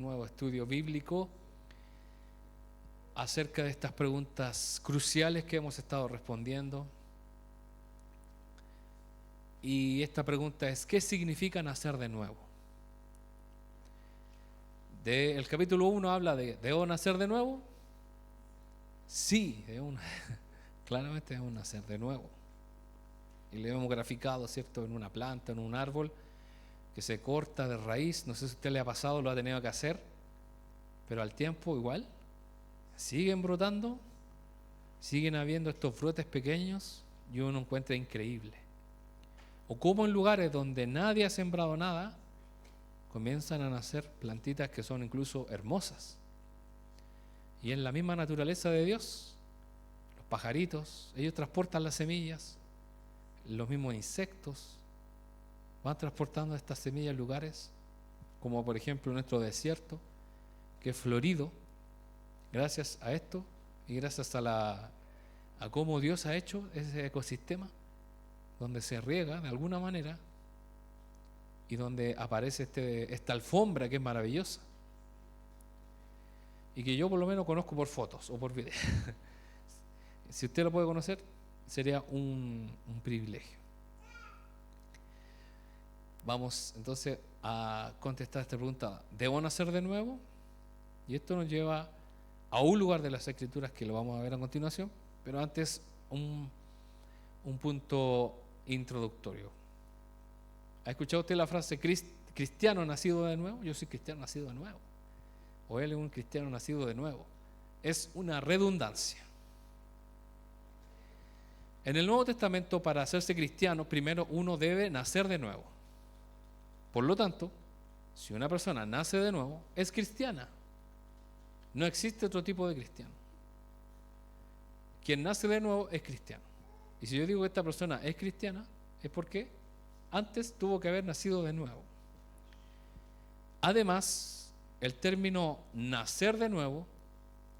Nuevo estudio bíblico acerca de estas preguntas cruciales que hemos estado respondiendo. Y esta pregunta es: ¿qué significa nacer de nuevo? El capítulo 1 habla de ¿debo nacer de nuevo? Sí, claramente debemos nacer de nuevo. Y lo hemos graficado, ¿cierto?, en una planta, en un árbol que se corta de raíz. No sé si a usted le ha pasado, lo ha tenido que hacer, pero al tiempo igual siguen brotando, siguen habiendo estos brotes pequeños y uno encuentra increíble. O como en lugares donde nadie ha sembrado nada, comienzan a nacer plantitas que son incluso hermosas. Y en la misma naturaleza de Dios, los pajaritos, ellos transportan las semillas, los mismos insectos van transportando estas semillas a lugares, como por ejemplo nuestro desierto, que es florido, gracias a esto y gracias a cómo Dios ha hecho ese ecosistema, donde se riega de alguna manera y donde aparece esta alfombra que es maravillosa y que yo por lo menos conozco por fotos o por videos. Si usted lo puede conocer, sería un privilegio. Vamos entonces a contestar esta pregunta: ¿debo nacer de nuevo? Y esto nos lleva a un lugar de las Escrituras que lo vamos a ver a continuación, pero antes un punto introductorio. ¿Ha escuchado usted la frase cristiano nacido de nuevo? Yo soy cristiano nacido de nuevo. O él es un cristiano nacido de nuevo. Es una redundancia. En el Nuevo Testamento, para hacerse cristiano, primero uno debe nacer de nuevo. Por lo tanto, si una persona nace de nuevo, es cristiana. No existe otro tipo de cristiano. Quien nace de nuevo es cristiano. Y si yo digo que esta persona es cristiana, es porque antes tuvo que haber nacido de nuevo. Además, el término nacer de nuevo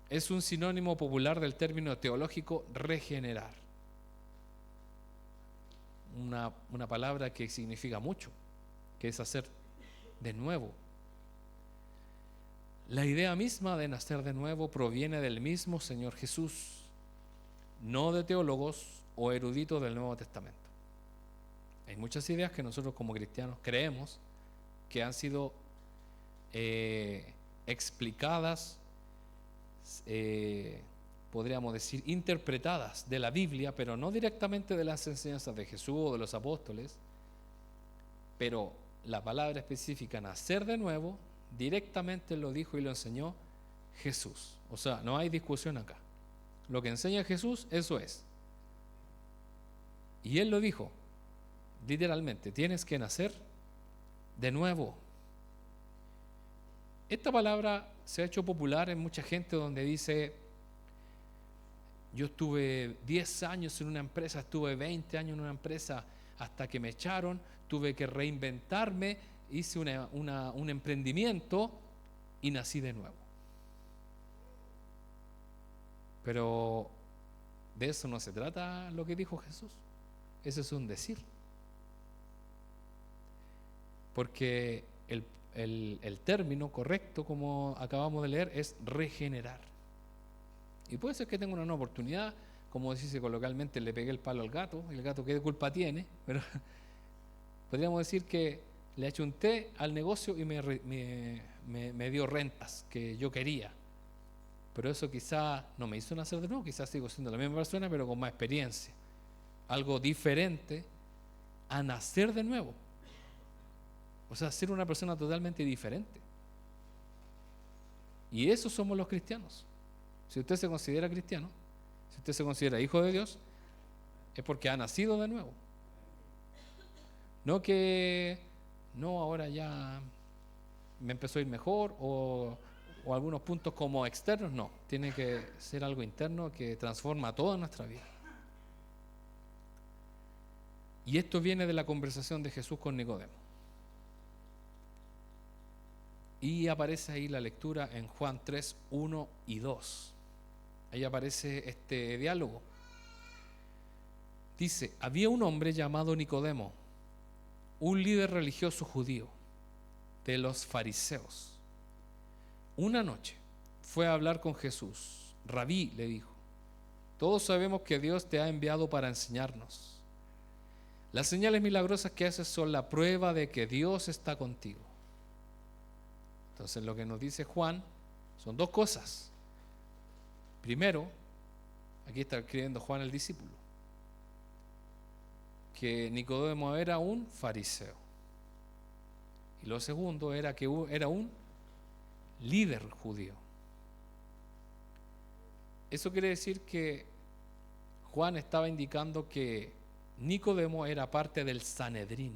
es un sinónimo popular del término teológico regenerar. Una palabra que significa mucho, que es hacer de nuevo. La idea misma de nacer de nuevo proviene del mismo Señor Jesús, no de teólogos o eruditos del Nuevo Testamento. Hay muchas ideas que nosotros como cristianos creemos que han sido explicadas, podríamos decir interpretadas de la Biblia, pero no directamente de las enseñanzas de Jesús o de los apóstoles. Pero la palabra específica nacer de nuevo directamente lo dijo y lo enseñó Jesús. O sea, no hay discusión acá. Lo que enseña Jesús, eso es. Y él lo dijo literalmente: tienes que nacer de nuevo. Esta palabra se ha hecho popular en mucha gente, donde dice: yo estuve 10 años en una empresa, estuve 20 años en una empresa hasta que me echaron, tuve que reinventarme, hice un emprendimiento y nací de nuevo. Pero de eso no se trata lo que dijo Jesús. Eso es un decir. Porque el término correcto, como acabamos de leer, es regenerar. Y puede ser que tenga una nueva oportunidad, como dice coloquialmente, le pegué el palo al gato, y el gato qué culpa tiene, pero podríamos decir que le achunté al negocio y me dio rentas que yo quería. Pero eso quizá no me hizo nacer de nuevo, quizás sigo siendo la misma persona, pero con más experiencia. Algo diferente a nacer de nuevo. O sea, ser una persona totalmente diferente. Y eso somos los cristianos. Si usted se considera cristiano, si usted se considera hijo de Dios, es porque ha nacido de nuevo. No que ahora ya me empezó a ir mejor o algunos puntos como externos, no. Tiene que ser algo interno que transforma toda nuestra vida. Y esto viene de la conversación de Jesús con Nicodemo. Y aparece ahí la lectura en Juan 3, 1 y 2. Ahí aparece este diálogo. Dice: había un hombre llamado Nicodemo, un líder religioso judío de los fariseos. una noche fue a hablar con Jesús. Rabí, le dijo, todos sabemos que Dios te ha enviado para enseñarnos. Las señales milagrosas que haces son la prueba de que Dios está contigo. Entonces lo que nos dice Juan son dos cosas. Primero, aquí está escribiendo Juan el discípulo, que Nicodemo era un fariseo. Y lo segundo era que era un líder judío. Eso quiere decir que Juan estaba indicando que Nicodemo era parte del Sanedrín,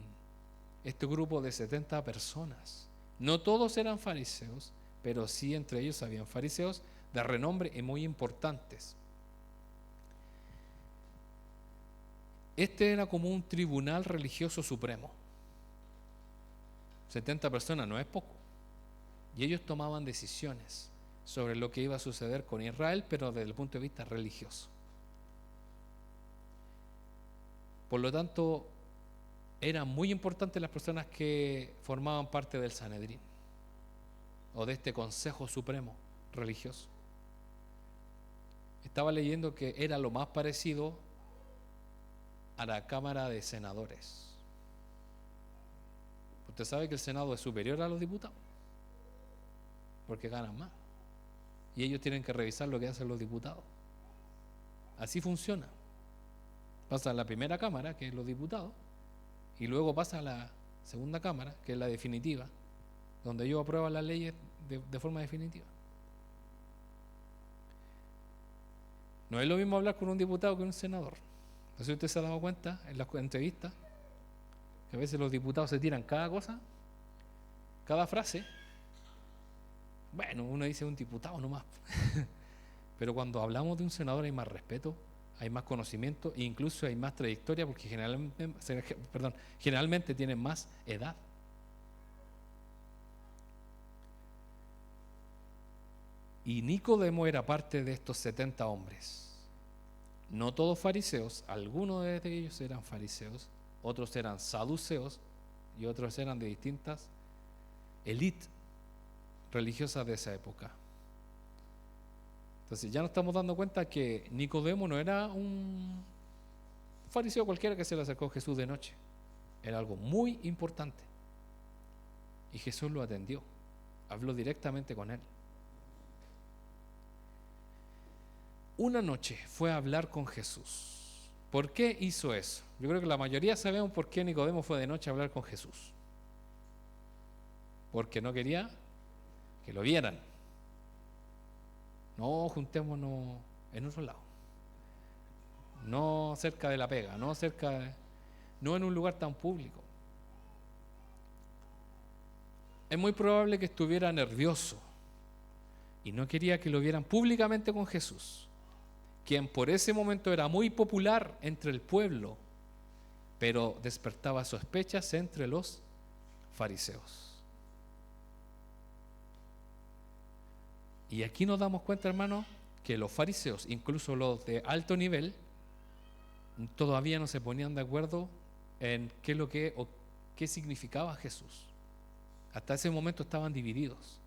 este grupo de 70 personas. No todos eran fariseos, pero sí entre ellos habían fariseos de renombre y muy importantes. Este era como un tribunal religioso supremo. 70 personas no es poco. Y ellos tomaban decisiones sobre lo que iba a suceder con Israel, pero desde el punto de vista religioso. Por lo tanto, eran muy importantes las personas que formaban parte del Sanedrín o de este Consejo Supremo religioso. Estaba leyendo que era lo más parecido a la Cámara de Senadores. Usted sabe que el Senado es superior a los diputados, porque ganan más. Y ellos tienen que revisar lo que hacen los diputados. Así funciona. Pasa a la primera cámara, que es los diputados, y luego pasa a la segunda cámara, que es la definitiva, donde ellos aprueban las leyes de forma definitiva. No es lo mismo hablar con un diputado que con un senador. No sé si usted se ha dado cuenta en las entrevistas que a veces los diputados se tiran cada cosa, cada frase. Bueno, uno dice un diputado nomás. Pero cuando hablamos de un senador hay más respeto, hay más conocimiento e incluso hay más trayectoria, porque generalmente tienen más edad. Y Nicodemo era parte de estos 70 hombres. No todos fariseos, algunos de ellos eran fariseos, otros eran saduceos y otros eran de distintas élites religiosas de esa época. Entonces ya nos estamos dando cuenta que Nicodemo no era un fariseo cualquiera que se le acercó a Jesús de noche. Era algo muy importante. Y Jesús lo atendió, habló directamente con él. Una noche fue a hablar con Jesús. ¿Por qué hizo eso? Yo creo que la mayoría sabemos por qué Nicodemo fue de noche a hablar con Jesús. Porque no quería que lo vieran. No, juntémonos en otro lado. No cerca de la pega, no en un lugar tan público. Es muy probable que estuviera nervioso y no quería que lo vieran públicamente con Jesús, quien por ese momento era muy popular entre el pueblo, pero despertaba sospechas entre los fariseos. Y aquí nos damos cuenta, hermano, que los fariseos, incluso los de alto nivel, todavía no se ponían de acuerdo en qué significaba Jesús. Hasta ese momento estaban divididos.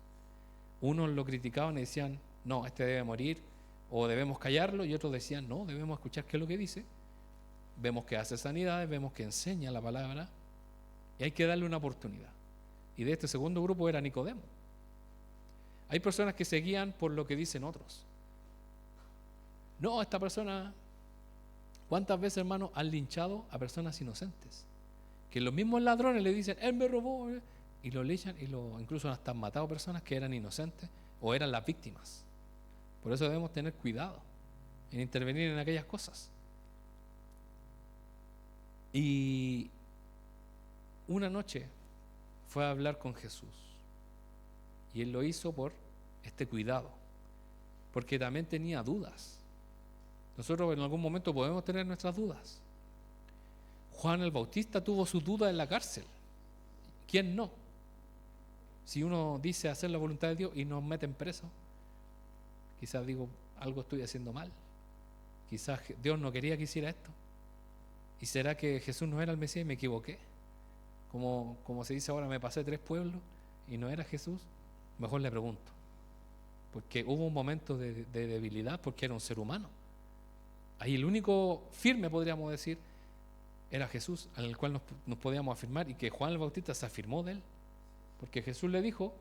Unos lo criticaban y decían, no, este debe morir, o debemos callarlo, y otros decían, no, debemos escuchar qué es lo que dice. Vemos que hace sanidades, vemos que enseña la palabra, y hay que darle una oportunidad. Y de este segundo grupo era Nicodemo. Hay personas que se guían por lo que dicen otros. No, esta persona, ¿cuántas veces, hermano, han linchado a personas inocentes? Que los mismos ladrones le dicen, él me robó, y lo linchan, incluso hasta han matado personas que eran inocentes o eran las víctimas. Por eso debemos tener cuidado en intervenir en aquellas cosas. Y una noche fue a hablar con Jesús. Y él lo hizo por este cuidado, porque también tenía dudas. Nosotros en algún momento podemos tener nuestras dudas. Juan el Bautista tuvo su duda en la cárcel. ¿Quién no? Si uno dice hacer la voluntad de Dios y nos meten preso, quizás digo, algo estoy haciendo mal. Quizás Dios no quería que hiciera esto. ¿Y será que Jesús no era el Mesías y me equivoqué? Como se dice ahora, me pasé 3 pueblos y no era Jesús. Mejor le pregunto. porque hubo un momento de debilidad, porque era un ser humano. Ahí el único firme, podríamos decir, era Jesús, al cual nos podíamos afirmar, y que Juan el Bautista se afirmó de él, porque Jesús le dijo: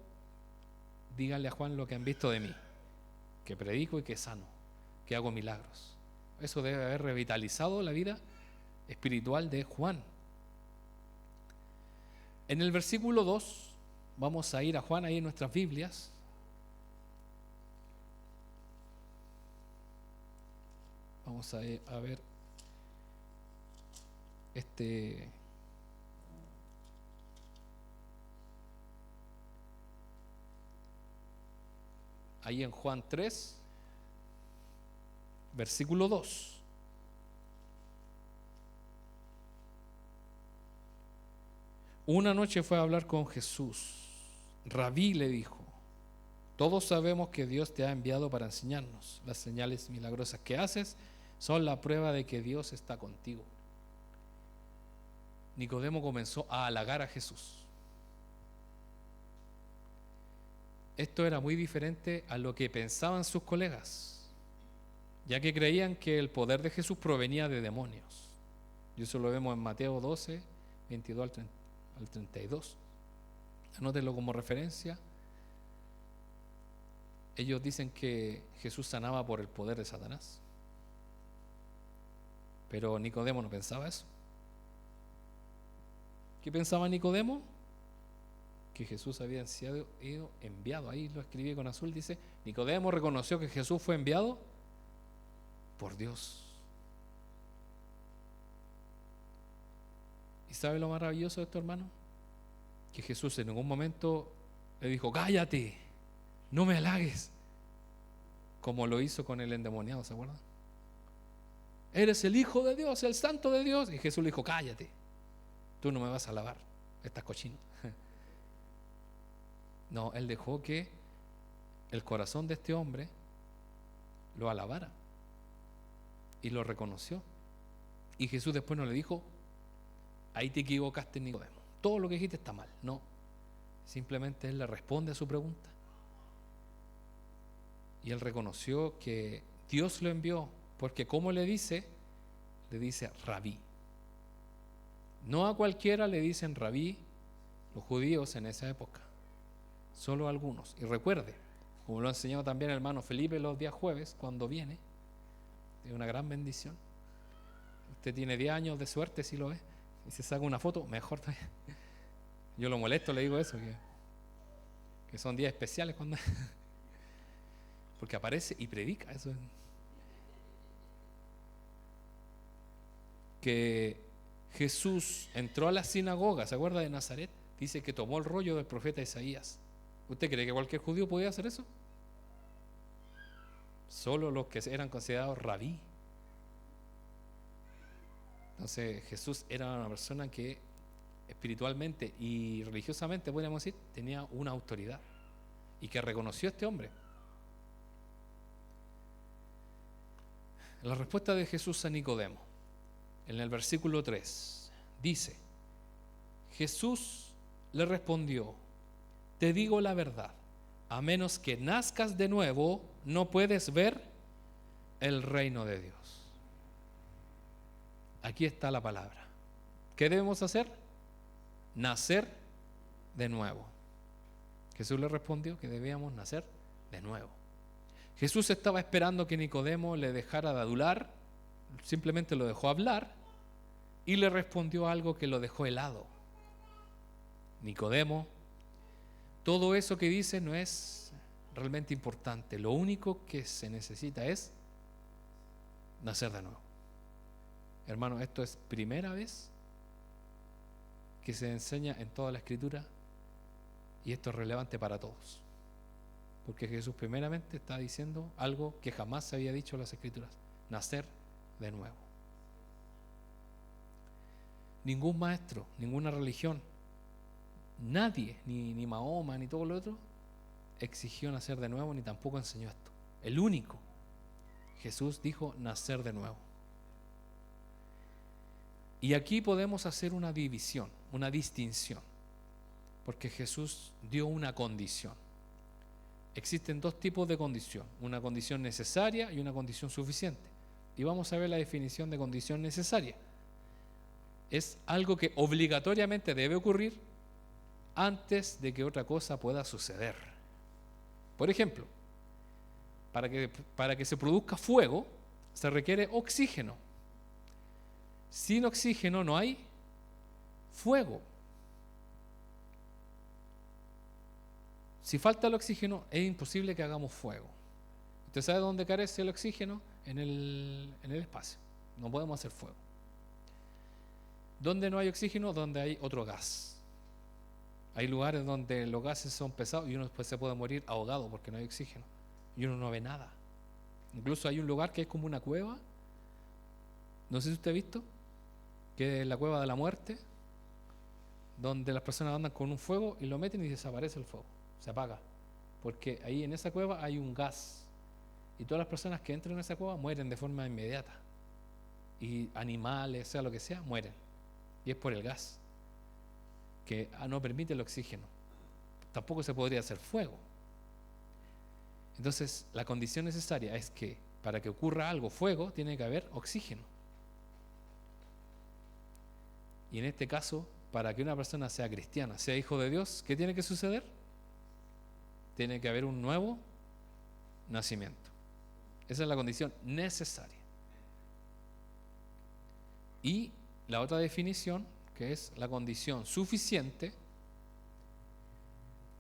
díganle a Juan lo que han visto de mí, que predico y que sano, que hago milagros. Eso debe haber revitalizado la vida espiritual de Juan. En el versículo 2, vamos a ir a Juan ahí en nuestras Biblias. Vamos a ver ahí en Juan 3, versículo 2. Una noche fue a hablar con Jesús. Rabí, le dijo: todos sabemos que Dios te ha enviado para enseñarnos. Las señales milagrosas que haces son la prueba de que Dios está contigo. Nicodemo comenzó a halagar a Jesús. Esto era muy diferente a lo que pensaban sus colegas, ya que creían que el poder de Jesús provenía de demonios. Y eso lo vemos en Mateo 12, 22 al 32. Anótenlo como referencia. Ellos dicen que Jesús sanaba por el poder de Satanás, pero Nicodemo no pensaba eso. ¿Qué pensaba Nicodemo? Que Jesús había sido enviado. Ahí lo escribí con azul, dice: Nicodemo reconoció que Jesús fue enviado por Dios. ¿Y sabe lo maravilloso de esto, hermano? Que Jesús en ningún momento le dijo: cállate, no me halagues, como lo hizo con el endemoniado, ¿se acuerdan? Eres el Hijo de Dios, el Santo de Dios. Y Jesús le dijo: cállate, tú no me vas a alabar, estás cochino. No, él dejó que el corazón de este hombre lo alabara y lo reconoció. Y Jesús después no le dijo: ahí te equivocaste, Nicodemo, todo lo que dijiste está mal. No, simplemente él le responde a su pregunta. Y él reconoció que Dios lo envió, porque como le dice rabí. No a cualquiera le dicen rabí los judíos en esa época, solo a algunos. Y recuerde, como lo ha enseñado también el hermano Felipe los días jueves, cuando viene, es una gran bendición. Usted tiene 10 años de suerte si lo ve, y se saca una foto, mejor todavía. Yo lo molesto, le digo eso, que son días especiales cuando porque aparece y predica. Eso que Jesús entró a la sinagoga, ¿se acuerda de Nazaret? Dice que tomó el rollo del profeta Isaías. ¿Usted cree que cualquier judío podía hacer eso? Solo los que eran considerados rabí. Entonces Jesús era una persona que espiritualmente y religiosamente, podríamos decir, tenía una autoridad, y que reconoció a este hombre. La respuesta de Jesús a Nicodemo, en el versículo 3, dice: Jesús le respondió: te digo la verdad, a menos que nazcas de nuevo, no puedes ver el reino de Dios. Aquí está la palabra. ¿Qué debemos hacer? Nacer de nuevo. Jesús le respondió que debíamos nacer de nuevo. Jesús estaba esperando que Nicodemo le dejara de adular, simplemente lo dejó hablar y le respondió algo que lo dejó helado. Nicodemo, todo eso que dice no es realmente importante. Lo único que se necesita es nacer de nuevo. Hermano, esto es primera vez que se enseña en toda la Escritura, y esto es relevante para todos, porque Jesús primeramente está diciendo algo que jamás se había dicho en las Escrituras: nacer de nuevo. Ningún maestro, ninguna religión, nadie, ni Mahoma, ni todo lo otro, exigió nacer de nuevo, ni tampoco enseñó esto. El único, Jesús dijo nacer de nuevo. Y aquí podemos hacer una división, una distinción, porque Jesús dio una condición. existen dos tipos de condición, una condición necesaria y una condición suficiente. Y vamos a ver la definición de condición necesaria. Es algo que obligatoriamente debe ocurrir antes de que otra cosa pueda suceder. Por ejemplo, para que se produzca fuego, se requiere oxígeno. Sin oxígeno no hay fuego. Si falta el oxígeno, es imposible que hagamos fuego. ¿Usted sabe dónde carece el oxígeno? En el espacio. No podemos hacer fuego. ¿Dónde no hay oxígeno? Donde hay otro gas. Hay lugares donde los gases son pesados y uno después se puede morir ahogado porque no hay oxígeno. Y uno no ve nada. Incluso hay un lugar que es como una cueva. No sé si usted ha visto, que es la cueva de la muerte, donde las personas andan con un fuego y lo meten y desaparece el fuego. Se apaga. Porque ahí en esa cueva hay un gas. Y todas las personas que entran en esa cueva mueren de forma inmediata. Y animales, sea lo que sea, mueren. Y es por el gas, que no permite el oxígeno. Tampoco se podría hacer fuego. Entonces, la condición necesaria es que para que ocurra algo, fuego, tiene que haber oxígeno. Y en este caso, para que una persona sea cristiana, sea hijo de Dios, ¿qué tiene que suceder? Tiene que haber un nuevo nacimiento. Esa es la condición necesaria. Y la otra definición, que es la condición suficiente,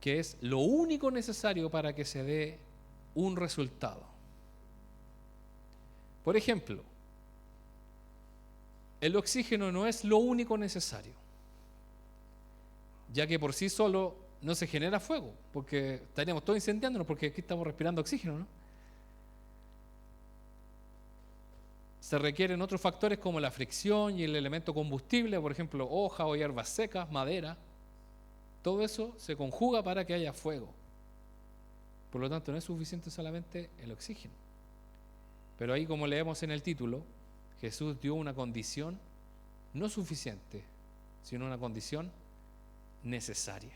que es lo único necesario para que se dé un resultado. Por ejemplo, el oxígeno no es lo único necesario, ya que por sí solo no se genera fuego, porque estaríamos todos incendiándonos, porque aquí estamos respirando oxígeno, ¿no? Se requieren otros factores como la fricción y el elemento combustible, por ejemplo, hojas o hierbas secas, madera. Todo eso se conjuga para que haya fuego. Por lo tanto, no es suficiente solamente el oxígeno. Pero ahí, como leemos en el título, Jesús dio una condición no suficiente, sino una condición necesaria.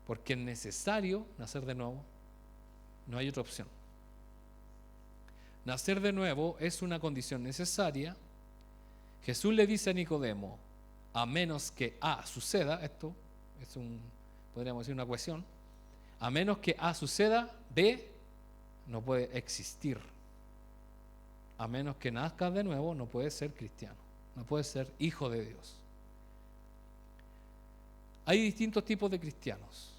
Porque es necesario nacer de nuevo, no hay otra opción. Nacer de nuevo es una condición necesaria. Jesús le dice a Nicodemo, a menos que A suceda, esto es podríamos decir una cuestión, a menos que A suceda, B no puede existir. A menos que nazcas de nuevo, no puedes ser cristiano, no puedes ser hijo de Dios. Hay distintos tipos de cristianos,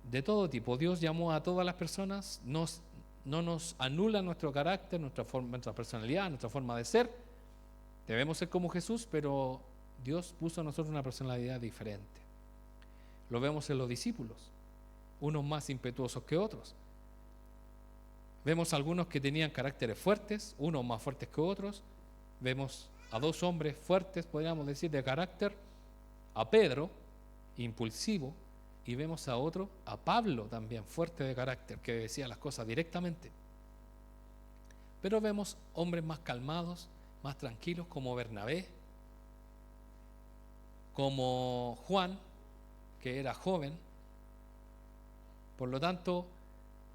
de todo tipo. Dios llamó a todas las personas, no nos anula nuestro carácter, nuestra personalidad, nuestra forma de ser. Debemos ser como Jesús, pero Dios puso a nosotros una personalidad diferente. Lo vemos en los discípulos, unos más impetuosos que otros. Vemos algunos que tenían caracteres fuertes, unos más fuertes que otros. Vemos a dos hombres fuertes, podríamos decir, de carácter, a Pedro, impulsivo, y vemos a otro, a Pablo también, fuerte de carácter, que decía las cosas directamente. Pero vemos hombres más calmados, más tranquilos, como Bernabé, como Juan, que era joven. Por lo tanto,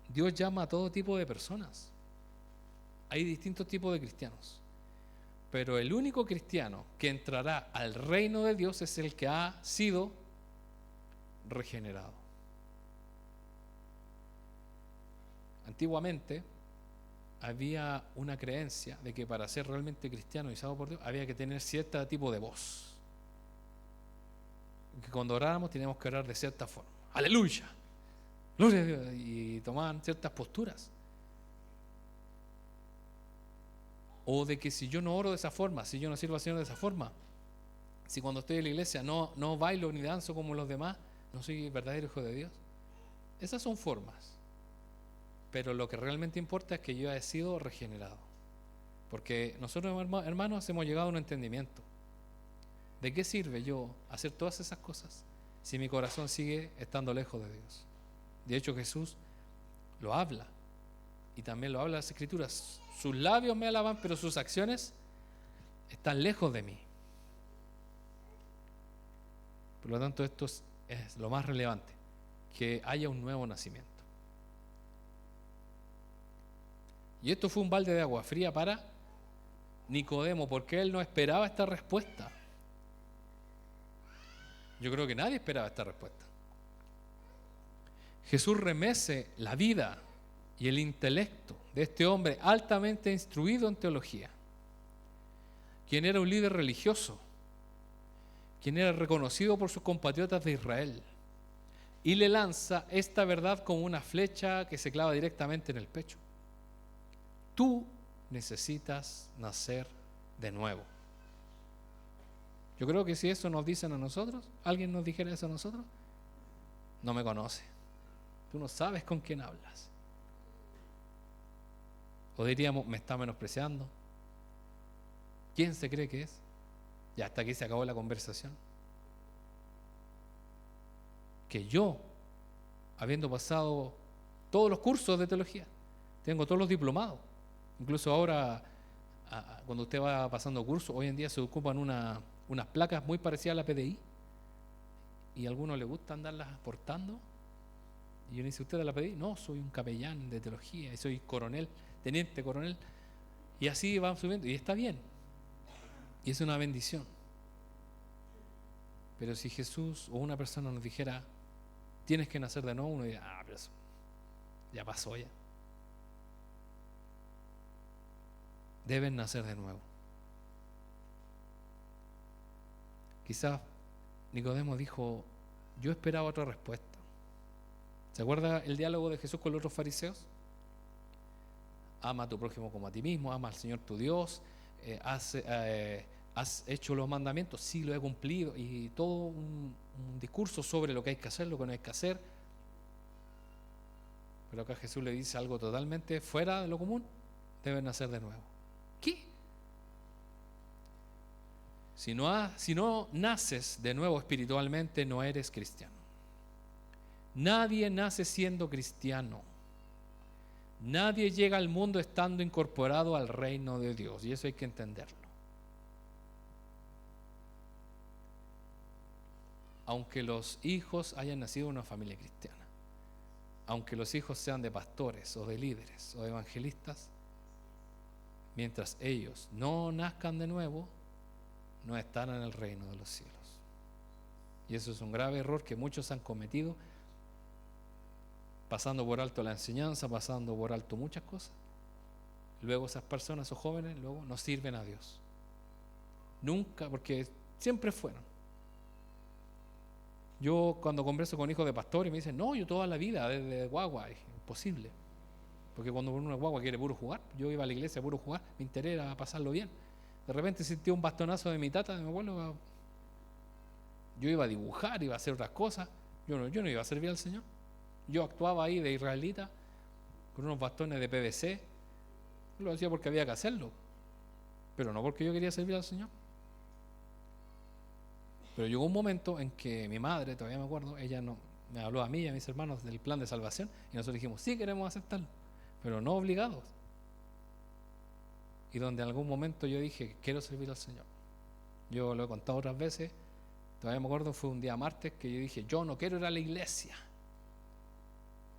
Dios llama a todo tipo de personas. Hay distintos tipos de cristianos. Pero el único cristiano que entrará al reino de Dios es el que ha sido regenerado. Antiguamente había una creencia de que para ser realmente cristiano y salvo por Dios había que tener cierto tipo de voz, que cuando oráramos teníamos que orar de cierta forma, aleluya, gloria a Dios, y tomaban ciertas posturas. O de que si yo no oro de esa forma, si yo no sirvo al Señor de esa forma, si cuando estoy en la iglesia no bailo ni danzo como los demás, no soy verdadero hijo de Dios. Esas son formas. Pero lo que realmente importa es que yo he sido regenerado. Porque nosotros, hermanos, hemos llegado a un entendimiento. ¿De qué sirve yo hacer todas esas cosas si mi corazón sigue estando lejos de Dios? De hecho, Jesús lo habla. Y también lo habla en las Escrituras. Sus labios me alaban, pero sus acciones están lejos de mí. Por lo tanto, esto es lo más relevante. que haya un nuevo nacimiento. Y esto fue un balde de agua fría para Nicodemo, porque él no esperaba esta respuesta. Yo creo que nadie esperaba esta respuesta. Jesús remece la vida y el intelecto de este hombre altamente instruido en teología, quien era un líder religioso, quien era reconocido por sus compatriotas de Israel, y le lanza esta verdad como una flecha que se clava directamente en el pecho. Tú necesitas nacer de nuevo. Yo creo que si eso nos dicen a nosotros, alguien nos dijera eso a nosotros, no me conoce. Tú no sabes con quién hablas. O diríamos, me está menospreciando. ¿Quién se cree que es? Ya hasta aquí se acabó la conversación. Que yo, habiendo pasado todos los cursos de teología, tengo todos los diplomados. Incluso ahora, cuando usted va pasando cursos, hoy en día se ocupan unas placas muy parecidas a la PDI, y a algunos les gusta andarlas portando. Y yo le dice, ¿usted de la PDI? No, soy un capellán de teología, y soy coronel, teniente coronel. Y así van subiendo, y está bien. Y es una bendición. Pero si Jesús o una persona nos dijera, tienes que nacer de nuevo, uno diría, pero eso ya pasó ya. Deben nacer de nuevo. Quizás Nicodemo dijo, yo esperaba otra respuesta. ¿Se acuerda el diálogo de Jesús con los otros fariseos? Ama a tu prójimo como a ti mismo, ama al Señor tu Dios, has hecho los mandamientos, sí lo he cumplido, y todo un discurso sobre lo que hay que hacer, lo que no hay que hacer. Pero acá Jesús le dice algo totalmente fuera de lo común, deben nacer de nuevo. ¿Qué? Si no naces de nuevo espiritualmente, no eres cristiano. Nadie nace siendo cristiano. Nadie llega al mundo estando incorporado al reino de Dios, y eso hay que entenderlo. Aunque los hijos hayan nacido en una familia cristiana, aunque los hijos sean de pastores o de líderes o de evangelistas, mientras ellos no nazcan de nuevo, no están en el reino de los cielos. Y eso es un grave error que muchos han cometido, pasando por alto la enseñanza, pasando por alto muchas cosas. Luego esas personas o jóvenes luego no sirven a Dios. Nunca, porque siempre fueron. Yo cuando converso con hijos de pastores me dicen, no, yo toda la vida, desde guagua, es imposible. Porque cuando uno es guagua quiere puro jugar. Yo iba a la iglesia a puro jugar, mi interés era pasarlo bien. De repente sentí un bastonazo de mi tata, de mi abuelo. Yo iba a dibujar, iba a hacer otras cosas. Yo no iba a servir al Señor. Yo actuaba ahí de israelita con unos bastones de PVC. Lo hacía porque había que hacerlo, pero no porque yo quería servir al Señor. Pero llegó un momento en que mi madre, todavía me acuerdo, ella me habló a mí y a mis hermanos del plan de salvación, y nosotros dijimos, sí queremos aceptarlo, pero no obligados. Y donde en algún momento yo dije, quiero servir al Señor. Yo lo he contado otras veces, todavía me acuerdo, fue un día martes que yo dije, yo no quiero ir a la iglesia,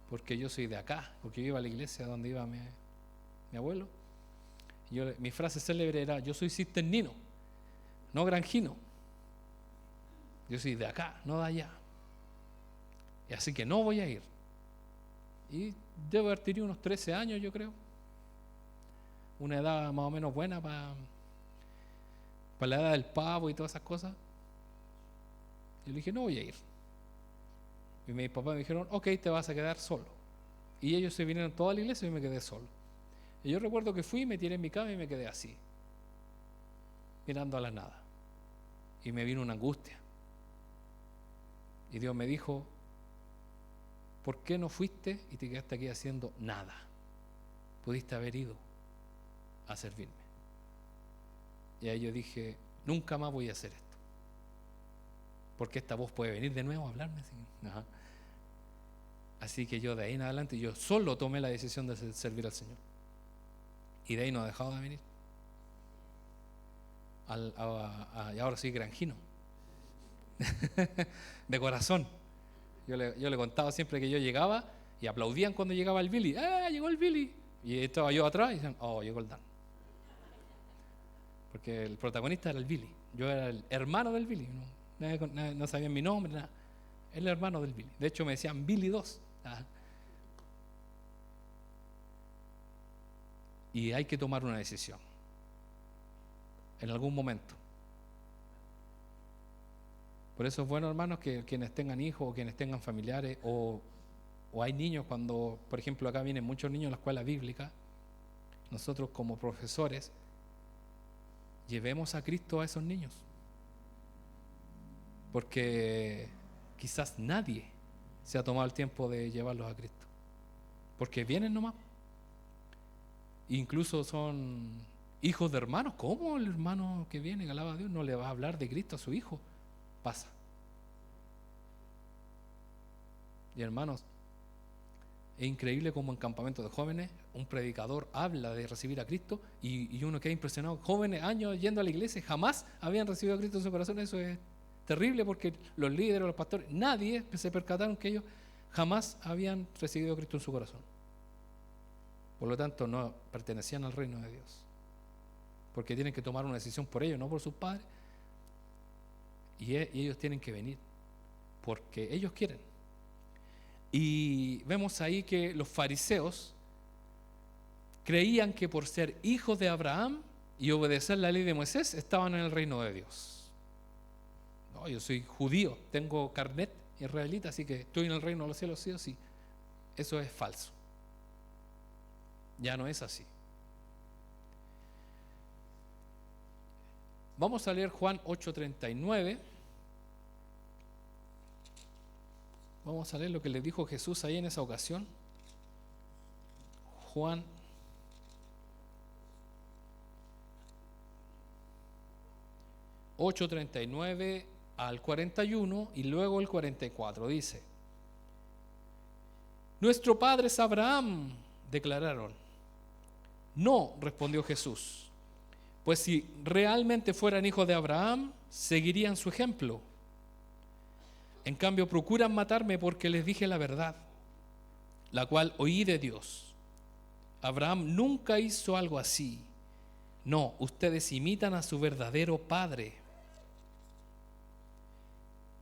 porque yo soy de acá, porque yo iba a la iglesia donde iba mi abuelo. Y mi frase célebre era, yo soy cisternino, no granjino. Yo soy de acá, no de allá. Y así que no voy a ir. Y debo haber tenido unos 13 años, yo creo. Una edad más o menos buena para la edad del pavo y todas esas cosas. Y le dije, no voy a ir. Y mis papás me dijeron, ok, te vas a quedar solo. Y ellos se vinieron toda la iglesia y me quedé solo. Y yo recuerdo que fui, me tiré en mi cama y me quedé así, mirando a la nada. Y me vino una angustia. Y Dios me dijo, ¿por qué no fuiste y te quedaste aquí haciendo nada? Pudiste haber ido a servirme. Y ahí yo dije, nunca más voy a hacer esto. Porque esta voz puede venir de nuevo a hablarme. Ajá. Así que yo de ahí en adelante, yo solo tomé la decisión de servir al Señor. Y de ahí no ha dejado de venir. Y ahora soy granjino. De corazón. Yo le contaba siempre que yo llegaba y aplaudían cuando llegaba el Billy. ¡Ah, llegó el Billy! Y estaba yo atrás y decían, oh, llegó el Dan. Porque el protagonista era el Billy. Yo era el hermano del Billy. No sabían mi nombre, nada. El hermano del Billy. De hecho, me decían Billy 2. Y hay que tomar una decisión. En algún momento. Por eso es bueno, hermanos, que quienes tengan hijos o quienes tengan familiares o hay niños cuando, por ejemplo, acá vienen muchos niños a la escuela bíblica, nosotros como profesores llevemos a Cristo a esos niños. Porque quizás nadie se ha tomado el tiempo de llevarlos a Cristo. Porque vienen nomás. Incluso son hijos de hermanos. ¿Cómo el hermano que viene, que alaba a Dios, no le va a hablar de Cristo a su hijo? Pasa. Y hermanos, es increíble cómo en campamentos de jóvenes un predicador habla de recibir a Cristo y uno queda impresionado. Jóvenes, años yendo a la iglesia, jamás habían recibido a Cristo en su corazón. Eso es terrible porque los líderes, los pastores, nadie se percataron que ellos jamás habían recibido a Cristo en su corazón. Por lo tanto, no pertenecían al reino de Dios. Porque tienen que tomar una decisión por ellos, no por sus padres. Y ellos tienen que venir porque ellos quieren. Y vemos ahí que los fariseos creían que por ser hijos de Abraham y obedecer la ley de Moisés estaban en el reino de Dios. No, yo soy judío, tengo carnet israelita, así que estoy en el reino de los cielos, sí o sí. Eso es falso. Ya no es así. Vamos a leer Juan 8:39. Vamos a leer lo que le dijo Jesús ahí en esa ocasión. Juan 8:39 al 41 y luego el 44. Dice: nuestro padre es Abraham, declararon. No, respondió Jesús, pues si realmente fueran hijos de Abraham, seguirían su ejemplo. En cambio, procuran matarme porque les dije la verdad, la cual oí de Dios. Abraham nunca hizo algo así. No, ustedes imitan a su verdadero padre.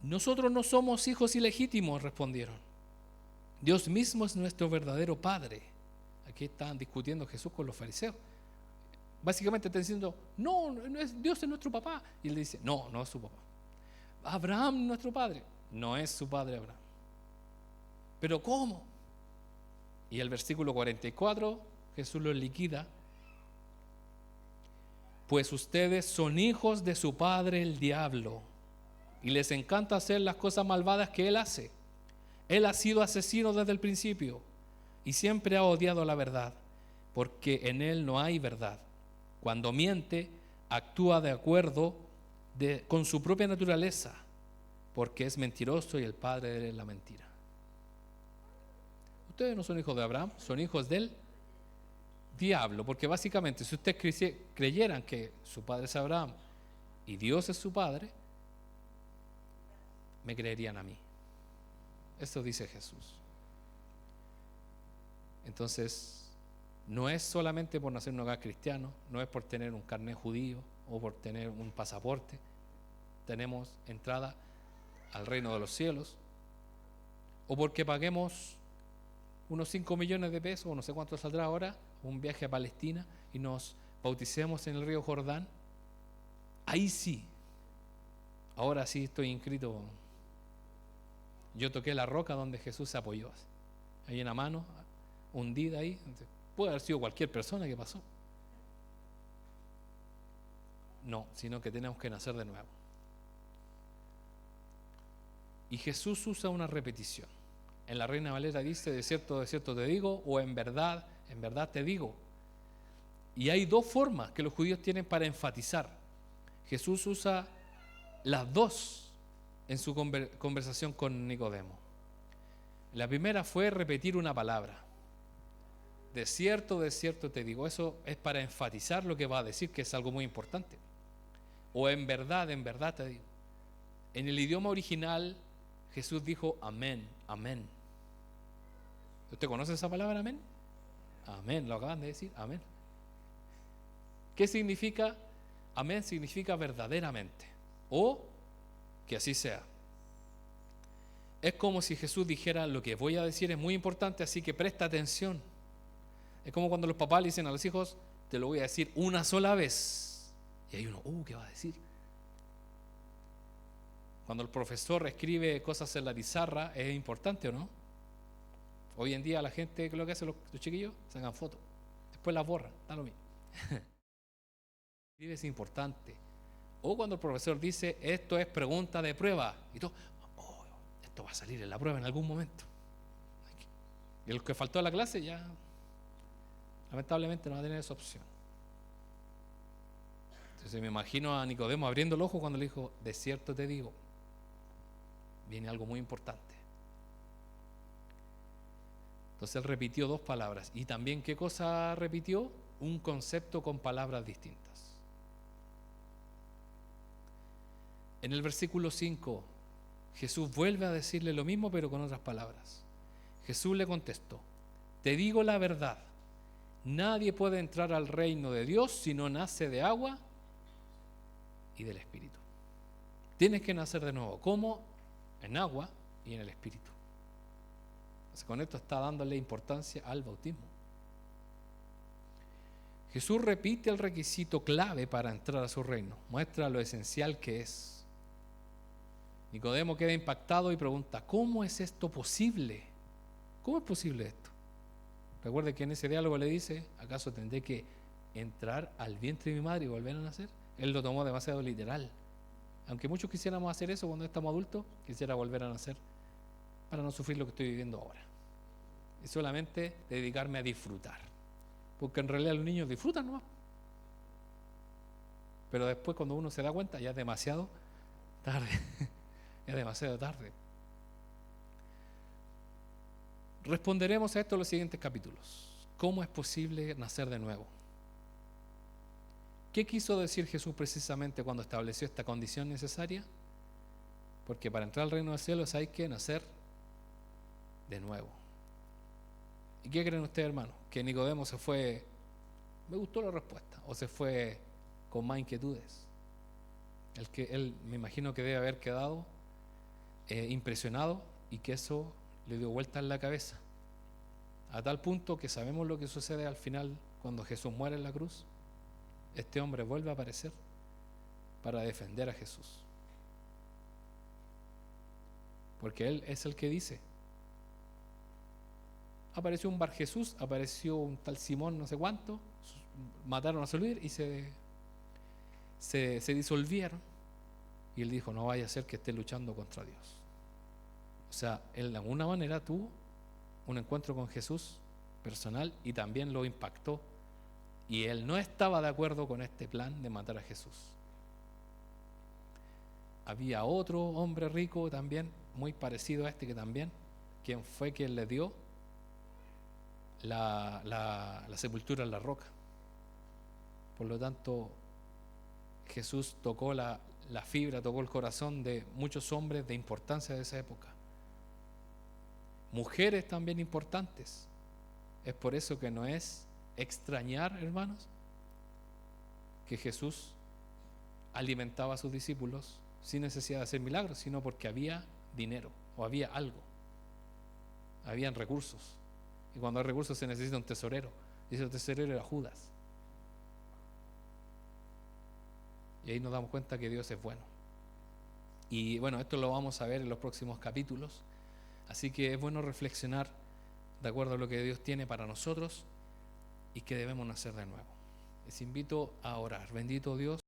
Nosotros no somos hijos ilegítimos, respondieron. Dios mismo es nuestro verdadero padre. Aquí están discutiendo Jesús con los fariseos. Básicamente están diciendo, no es Dios, es nuestro papá. Y él dice, no es su papá. Abraham, nuestro padre. No es su padre Abraham. ¿Pero cómo? Y el versículo 44, Jesús los liquida. Pues ustedes son hijos de su padre el diablo, y les encanta hacer las cosas malvadas que él hace. Él ha sido asesino desde el principio y siempre ha odiado la verdad, porque en él no hay verdad. Cuando miente, actúa de acuerdo con su propia naturaleza, porque es mentiroso y el padre de la mentira. Ustedes no son hijos de Abraham, son hijos del diablo, porque básicamente si ustedes creyeran que su padre es Abraham y Dios es su padre, me creerían a mí. Esto dice Jesús. Entonces, no es solamente por nacer en un hogar cristiano, no es por tener un carnet judío o por tener un pasaporte. Tenemos entrada al reino de los cielos, o porque paguemos unos 5 millones de pesos, o no sé cuánto saldrá ahora, un viaje a Palestina y nos bauticemos en el río Jordán. Ahí sí, ahora sí estoy inscrito. Yo toqué la roca donde Jesús se apoyó, hay una mano hundida ahí. Puede haber sido cualquier persona que pasó. No, sino que tenemos que nacer de nuevo. Y Jesús usa una repetición. En la Reina Valera dice, de cierto te digo, o en verdad te digo. Y hay dos formas que los judíos tienen para enfatizar. Jesús usa las dos en su conversación con Nicodemo. La primera fue repetir una palabra. De cierto te digo. Eso es para enfatizar lo que va a decir, que es algo muy importante. O en verdad te digo. En el idioma original, Jesús dijo amén, amén. ¿Usted conoce esa palabra amén? Amén, lo acaban de decir, amén. ¿Qué significa? Amén significa verdaderamente, o que así sea. Es como si Jesús dijera: lo que voy a decir es muy importante, así que presta atención. Es como cuando los papás le dicen a los hijos: te lo voy a decir una sola vez. Y hay uno: ¿qué va a decir? Cuando el profesor escribe cosas en la pizarra, ¿es importante o no? Hoy en día la gente, ¿qué es lo que hacen los chiquillos? Sacan fotos, después las borran, da lo mismo. Escribir es importante. O cuando el profesor dice: esto es pregunta de prueba, y todo, esto va a salir en la prueba en algún momento. Y el que faltó a la clase ya lamentablemente no va a tener esa opción. Entonces me imagino a Nicodemo abriendo el ojo cuando le dijo: de cierto te digo, viene algo muy importante. Entonces él repitió dos palabras. Y también, ¿qué cosa repitió? Un concepto con palabras distintas. En el versículo 5, Jesús vuelve a decirle lo mismo, pero con otras palabras. Jesús le contestó: te digo la verdad, nadie puede entrar al reino de Dios si no nace de agua y del Espíritu. Tienes que nacer de nuevo. ¿Cómo? En agua y en el Espíritu. Entonces, con esto está dándole importancia al bautismo. Jesús repite el requisito clave para entrar a su reino. Muestra lo esencial que es. Nicodemo queda impactado y pregunta: ¿cómo es esto posible? ¿Cómo es posible esto? Recuerde que en ese diálogo le dice: ¿acaso tendré que entrar al vientre de mi madre y volver a nacer? Él lo tomó demasiado literal. Aunque muchos quisiéramos hacer eso cuando estamos adultos, quisiera volver a nacer para no sufrir lo que estoy viviendo ahora. Y solamente dedicarme a disfrutar. Porque en realidad los niños disfrutan nomás. Pero después, cuando uno se da cuenta, ya es demasiado tarde. Es demasiado tarde. Responderemos a esto en los siguientes capítulos. ¿Cómo es posible nacer de nuevo? ¿Qué quiso decir Jesús precisamente cuando estableció esta condición necesaria? Porque para entrar al reino de los cielos hay que nacer de nuevo. ¿Y qué creen ustedes, hermanos? ¿Que Nicodemo se fue, me gustó la respuesta, o se fue con más inquietudes? Él me imagino que debe haber quedado impresionado, y que eso le dio vuelta en la cabeza, a tal punto que sabemos lo que sucede al final cuando Jesús muere en la cruz. Este hombre vuelve a aparecer para defender a Jesús, porque él es el que dice: apareció un Bar Jesús, apareció un tal Simón no sé cuánto, mataron a Salir y se disolvieron, y él dijo: no vaya a ser que esté luchando contra Dios. O sea, él de alguna manera tuvo un encuentro con Jesús personal y también lo impactó, y él no estaba de acuerdo con este plan de matar a Jesús. Había otro hombre rico también, muy parecido a este, que también, quien fue quien le dio la sepultura en la roca. Por lo tanto, Jesús tocó la fibra, tocó el corazón de muchos hombres de importancia de esa época. Mujeres también importantes. Es por eso que no es extrañar, hermanos, que Jesús alimentaba a sus discípulos sin necesidad de hacer milagros, sino porque había dinero o había algo, habían recursos. Y cuando hay recursos se necesita un tesorero, y ese tesorero era Judas. Y ahí nos damos cuenta que Dios es bueno. Y bueno, esto lo vamos a ver en los próximos capítulos. Así que es bueno reflexionar de acuerdo a lo que Dios tiene para nosotros y que debemos nacer de nuevo. Les invito a orar. Bendito Dios.